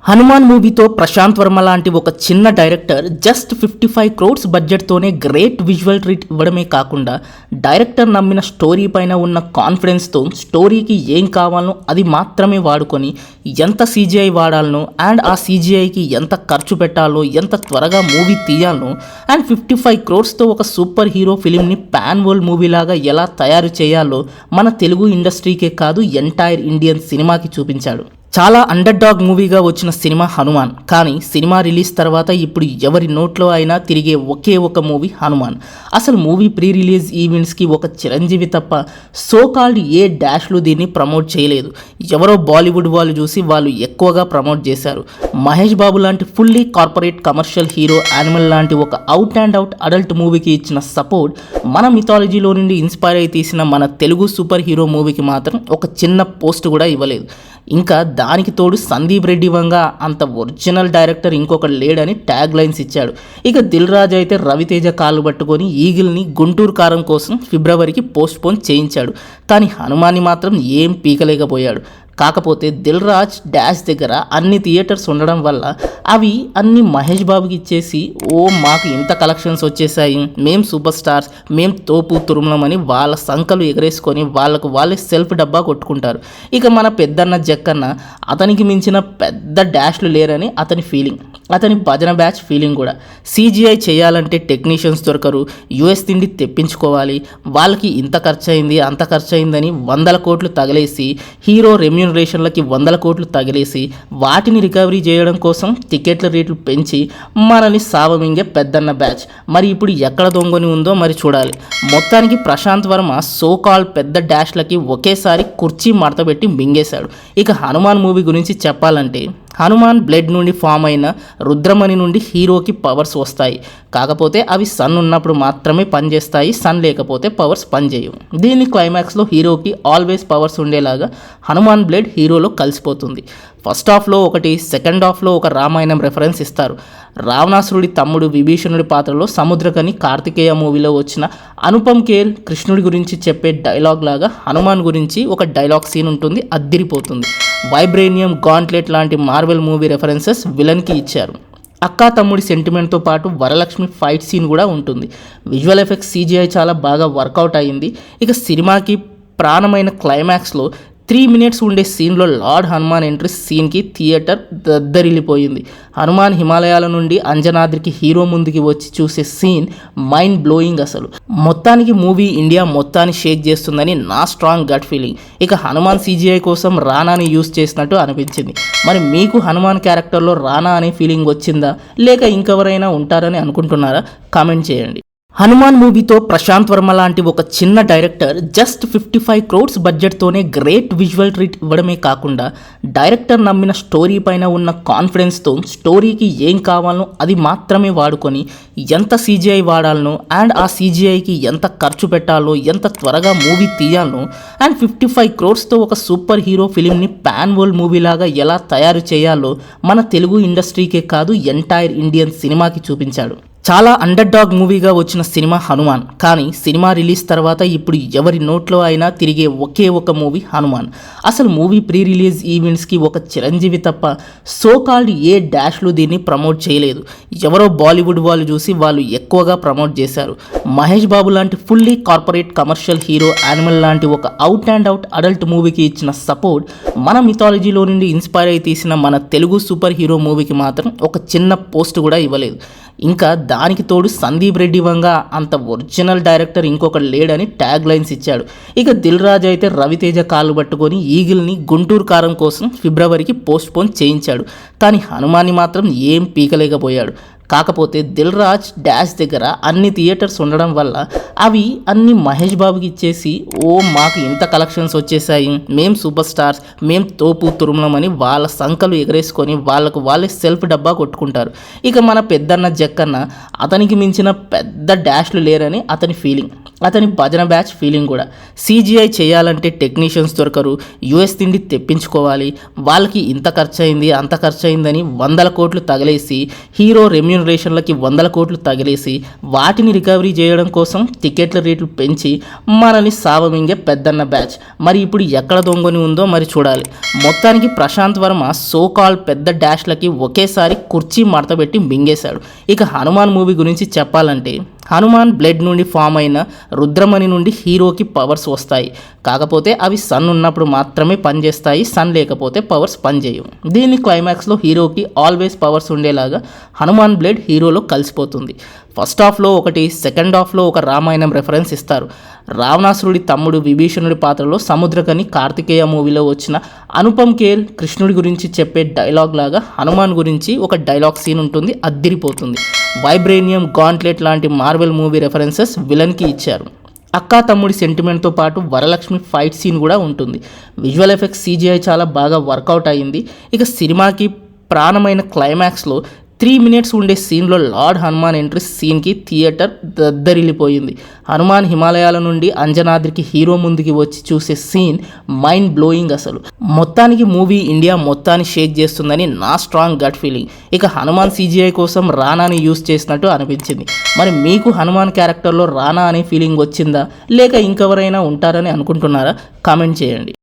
హనుమాన్ మూవీతో ప్రశాంత్ వర్మ లాంటి ఒక చిన్న డైరెక్టర్ జస్ట్ 55 క్రోడ్స్ బడ్జెట్తోనే గ్రేట్ విజువల్ ట్రీట్ ఇవ్వడమే కాకుండా డైరెక్టర్ నమ్మిన స్టోరీ పైన ఉన్న కాన్ఫిడెన్స్తో స్టోరీకి ఏం కావాలనో అది మాత్రమే వాడుకొని ఎంత సీజీఐ వాడాలనో అండ్ ఆ సీజీఐకి ఎంత ఖర్చు పెట్టాలో ఎంత త్వరగా మూవీ తీయాలనో అండ్ 55 క్రోడ్స్తో ఒక సూపర్ హీరో ఫిలింని పాన్ వరల్డ్ మూవీలాగా ఎలా తయారు చేయాలో మన తెలుగు ఇండస్ట్రీకే కాదు ఎంటైర్ ఇండియన్ సినిమాకి చూపించాడు. చాలా అండర్ డాగ్ మూవీగా వచ్చిన సినిమా హనుమాన్. కానీ సినిమా రిలీజ్ తర్వాత ఇప్పుడు ఎవరి నోట్లో అయినా తిరిగే ఒకే ఒక మూవీ హనుమాన్. అసలు మూవీ ప్రీ రిలీజ్ ఈవెంట్స్కి ఒక చిరంజీవి తప్ప సో కాల్డ్ ఏ డాష్లు దీన్ని ప్రమోట్ చేయలేదు. ఎవరో బాలీవుడ్ వాళ్ళు చూసి వాళ్ళు ఎక్కువగా ప్రమోట్ చేశారు. మహేష్ బాబు లాంటి fully corporate commercial hero animal లాంటి ఒక అవుట్ అండ్ అవుట్ అడల్ట్ మూవీకి ఇచ్చిన సపోర్ట్ మన మిథాలజీలో నుండి ఇన్స్పైర్ అయి తీసిన మన తెలుగు సూపర్ హీరో మూవీకి మాత్రం ఒక చిన్న పోస్ట్ కూడా ఇవ్వలేదు. ఇంకా దానికి తోడు సందీప్ రెడ్డి వంగ అంత ఒరిజినల్ డైరెక్టర్ ఇంకొకటి లేడని ట్యాగ్ లైన్స్ ఇచ్చాడు. ఇక దిల్ రాజు అయితే రవితేజ కాళ్ళు పట్టుకొని ఈగిల్ని గుంటూరు కారం కోసం ఫిబ్రవరికి పోస్ట్ పోన్ చేయించాడు. కానీ హనుమాన్ని మాత్రం ఏం పీకలేకపోయాడు. కాకపోతే దిల్ రాజ్ డాష్ దగ్గర అన్ని థియేటర్స్ ఉండడం వల్ల అవి అన్ని మహేష్ బాబుకి ఇచ్చేసి మాకు ఇంత కలెక్షన్స్ వచ్చేసాయి, మేం సూపర్ స్టార్స్, మేం తోపు తురుములమని వాళ్ళ సంకలు ఎగరేసుకొని వాళ్ళకు వాళ్ళే సెల్ఫ్ డబ్బా కొట్టుకుంటారు. ఇక మన పెద్దన్న జక్కన్న అతనికి మించిన పెద్ద డాష్లు లేరని అతని ఫీలింగ్, అతని భజన బ్యాచ్ ఫీలింగ్ కూడా. సీజీఐ చేయాలంటే టెక్నీషియన్స్ దొరకరు, యూఎస్ తిండి తెప్పించుకోవాలి, వాళ్ళకి ఇంత ఖర్చు అయింది అంత ఖర్చు అయిందని 100 కోట్లు తగిలేసి హీరో రెమ్యూనరేషన్లకి 100 కోట్లు తగిలేసి వాటిని రికవరీ చేయడం కోసం టికెట్ల రేట్లు పెంచి మనల్ని సావమింగే పెద్దన్న బ్యాచ్. మరి ఇప్పుడు ఎక్కడ దొంగని ఉందో మరి చూడాలి. మొత్తానికి ప్రశాంత్ వర్మ సో కాల్ పెద్ద డాష్లకి ఒకేసారి కుర్చీ మడతబెట్టి మింగేశాడు. ఇక హనుమాన్ మూవీ గురించి చెప్పాలంటే హనుమాన్ బ్లడ్ నుండి ఫామ్ అయిన రుద్రమణి నుండి హీరోకి పవర్స్ వస్తాయి. కాకపోతే అవి సన్ ఉన్నప్పుడు మాత్రమే పనిచేస్తాయి, సన్ లేకపోతే పవర్స్ పనిచేయవు. దీని క్లైమాక్స్లో హీరోకి ఆల్వేస్ పవర్స్ ఉండేలాగా హనుమాన్ బ్లడ్ హీరోలో కలిసిపోతుంది. ఫస్ట్ హాఫ్లో ఒకటి, సెకండ్ హాఫ్లో ఒక రామాయణం రెఫరెన్స్ ఇస్తారు. రావణాసురుడి తమ్ముడు విభీషణుడి పాత్రలో సముద్రకని కార్తికేయ మూవీలో వచ్చిన అనుపమ్ ఖేర్ కృష్ణుడి గురించి చెప్పే డైలాగ్ లాగా హనుమాన్ గురించి ఒక డైలాగ్ సీన్ ఉంటుంది, అద్దిరిపోతుంది. వైబ్రేనియం, గాంట్లెట్ లాంటి మార్వెల్ మూవీ రెఫరెన్సెస్ విలన్కి ఇచ్చారు. అక్కా తమ్ముడి సెంటిమెంట్తో పాటు వరలక్ష్మి ఫైట్ సీన్ కూడా ఉంటుంది. విజువల్ ఎఫెక్ట్స్ సీజీఐ చాలా బాగా వర్కౌట్ అయ్యింది. ఇక సినిమాకి ప్రాణమైన క్లైమాక్స్లో 3 మినిట్స్ ఉండే సీన్లో లార్డ్ హనుమాన్ ఎంట్రీ సీన్కి థియేటర్ దద్దరిల్లిపోయింది. హనుమాన్ హిమాలయాల నుండి అంజనాద్రికి హీరో ముందుకి వచ్చి చూసే సీన్ మైండ్ బ్లోయింగ్. అసలు మొత్తానికి మూవీ ఇండియా మొత్తాన్ని షేక్ చేస్తుందని నా స్ట్రాంగ్ గట్ ఫీలింగ్. ఇక హనుమాన్ సీజీఐ కోసం రానాని యూస్ చేసినట్టు అనిపించింది. మరి మీకు హనుమాన్ క్యారెక్టర్లో రానా అనే ఫీలింగ్ వచ్చిందా, లేక ఇంకెవరైనా ఉంటారని అనుకుంటున్నారా? కామెంట్ చేయండి. హనుమాన్ మూవీతో ప్రశాంత్ వర్మ లాంటి ఒక చిన్న డైరెక్టర్ జస్ట్ 55 క్రోడ్స్ బడ్జెట్తోనే గ్రేట్ విజువల్ ట్రీట్ ఇవ్వడమే కాకుండా డైరెక్టర్ నమ్మిన స్టోరీ పైన ఉన్న కాన్ఫిడెన్స్తో స్టోరీకి ఏం కావాలనో అది మాత్రమే వాడుకొని ఎంత సీజీఐ వాడాలనో అండ్ ఆ సీజీఐకి ఎంత ఖర్చు పెట్టాలో ఎంత త్వరగా మూవీ తీయాలనో అండ్ 55 క్రోడ్స్తో ఒక సూపర్ హీరో ఫిలింని పాన్ వరల్డ్ మూవీలాగా ఎలా తయారు చేయాలో మన తెలుగు ఇండస్ట్రీకే కాదు ఎంటైర్ ఇండియన్ సినిమాకి చూపించాడు. చాలా అండర్ డాగ్ మూవీగా వచ్చిన సినిమా హనుమాన్. కానీ సినిమా రిలీజ్ తర్వాత ఇప్పుడు ఎవరి నోట్లో అయినా తిరిగే ఒకే ఒక మూవీ హనుమాన్. అసలు మూవీ ప్రీ రిలీజ్ ఈవెంట్స్కి ఒక చిరంజీవి తప్ప సో కాల్డ్ ఏ డాష్లు దీన్ని ప్రమోట్ చేయలేదు. ఎవరో బాలీవుడ్ వాళ్ళు చూసి వాళ్ళు ఎక్కువగా ప్రమోట్ చేశారు. మహేష్ బాబు లాంటి fully corporate commercial hero animal లాంటి ఒక అవుట్ అండ్ అవుట్ అడల్ట్ మూవీకి ఇచ్చిన సపోర్ట్ మన మిథాలజీలో నుండి ఇన్స్పైర్ అయి తీసిన మన తెలుగు సూపర్ హీరో మూవీకి మాత్రం ఒక చిన్న పోస్ట్ కూడా ఇవ్వలేదు. ఇంకా దానికి తోడు సందీప్ రెడ్డి వంగ అంత ఒరిజినల్ డైరెక్టర్ ఇంకొకటి లేడని ట్యాగ్ లైన్స్ ఇచ్చాడు. ఇక దిల్ రాజు అయితే రవితేజ కాళ్ళు పట్టుకొని ఈగిల్ని గుంటూరు కారం కోసం ఫిబ్రవరికి పోస్ట్ పోన్ చేయించాడు. కానీ హనుమాన్ని మాత్రం ఏం పీకలేకపోయాడు. కాకపోతే దిల్ రాజ్ డాష్ దగ్గర అన్ని థియేటర్స్ ఉండడం వల్ల అవి అన్ని మహేష్ బాబుకి ఇచ్చేసి మాకు ఇంత కలెక్షన్స్ వచ్చేసాయి, మేం సూపర్ స్టార్స్, మేం తోపు తురుములమని వాళ్ళ సంకలు ఎగరేసుకొని వాళ్ళకు వాళ్ళే సెల్ఫ్ డబ్బా కొట్టుకుంటారు. ఇక మన పెద్దన్న జక్కన్న అతనికి మించిన పెద్ద డాష్లు లేరని అతని ఫీలింగ్, అతని భజన బ్యాచ్ ఫీలింగ్ కూడా. సీజీఐ చేయాలంటే టెక్నీషియన్స్ దొరకరు, యూఎస్ తిండి తెప్పించుకోవాలి, వాళ్ళకి ఇంత ఖర్చు అయింది అంత ఖర్చు అయిందని 100 కోట్లు తగిలేసి హీరో రెమ్యూనరేషన్ జనరేషన్లకి 100 కోట్లు తగిలేసి వాటిని రికవరీ చేయడం కోసం టికెట్ల రేట్లు పెంచి మనల్ని సావమింగే పెద్దన్న బ్యాచ్ మరి ఇప్పుడు ఎక్కడ దొంగని ఉందో మరి చూడాలి. మొత్తానికి ప్రశాంత్ వర్మ సో కాల్ పెద్ద డాష్లకి ఒకేసారి కుర్చీ మడతపెట్టి మింగేశాడు. ఇక హనుమాన్ మూవీ గురించి చెప్పాలంటే హనుమాన్ బ్లడ్ నుండి ఫామ్ అయిన రుద్రమణి నుండి హీరోకి పవర్స్ వస్తాయి. కాకపోతే అవి సన్ ఉన్నప్పుడు మాత్రమే పనిచేస్తాయి, సన్ లేకపోతే పవర్స్ పనిచేయవు. దీని క్లైమాక్స్లో హీరోకి ఆల్వేస్ పవర్స్ ఉండేలాగా హనుమాన్ బ్లడ్ హీరోలో కలిసిపోతుంది. ఫస్ట్ హాఫ్లో ఒకటి, సెకండ్ హాఫ్లో ఒక రామాయణం రెఫరెన్స్ ఇస్తారు. రావణాసురుడి తమ్ముడు విభీషణుడి పాత్రలో సముద్రకని కార్తికేయ మూవీలో వచ్చిన అనుపమ్ ఖేర్ కృష్ణుడి గురించి చెప్పే డైలాగ్ లాగా హనుమాన్ గురించి ఒక డైలాగ్ సీన్ ఉంటుంది, అద్దిరిపోతుంది. వైబ్రేనియం, గాంట్లెట్ లాంటి మార్వెల్ మూవీ రెఫరెన్సెస్ విలన్కి ఇచ్చారు. అక్కా తమ్ముడి సెంటిమెంట్తో పాటు వరలక్ష్మి ఫైట్ సీన్ కూడా ఉంటుంది. విజువల్ ఎఫెక్ట్స్ CGI చాలా బాగా వర్కౌట్ అయ్యింది. ఇక సినిమాకి ప్రాణమైన క్లైమాక్స్లో 3 minutes ఉండే సీన్లో లార్డ్ హనుమాన్ ఎంట్రీ సీన్కి థియేటర్ దద్దరిల్లిపోయింది. హనుమాన్ హిమాలయాల నుండి అంజనాద్రికి హీరో ముందుకి వచ్చి చూసే సీన్ మైండ్ బ్లోయింగ్ అసలు. మొత్తానికి మూవీ ఇండియా మొత్తాన్ని షేక్ చేస్తుందని నా స్ట్రాంగ్ గట్ ఫీలింగ్. ఇక హనుమాన్ CGI కోసం రానాని యూస్ చేసినట్టు అనిపించింది. మరి మీకు హనుమాన్ క్యారెక్టర్లో రానా అనే ఫీలింగ్ వచ్చిందా, లేక ఇంకెవరైనా ఉంటారని అనుకుంటున్నారా? కామెంట్ చేయండి.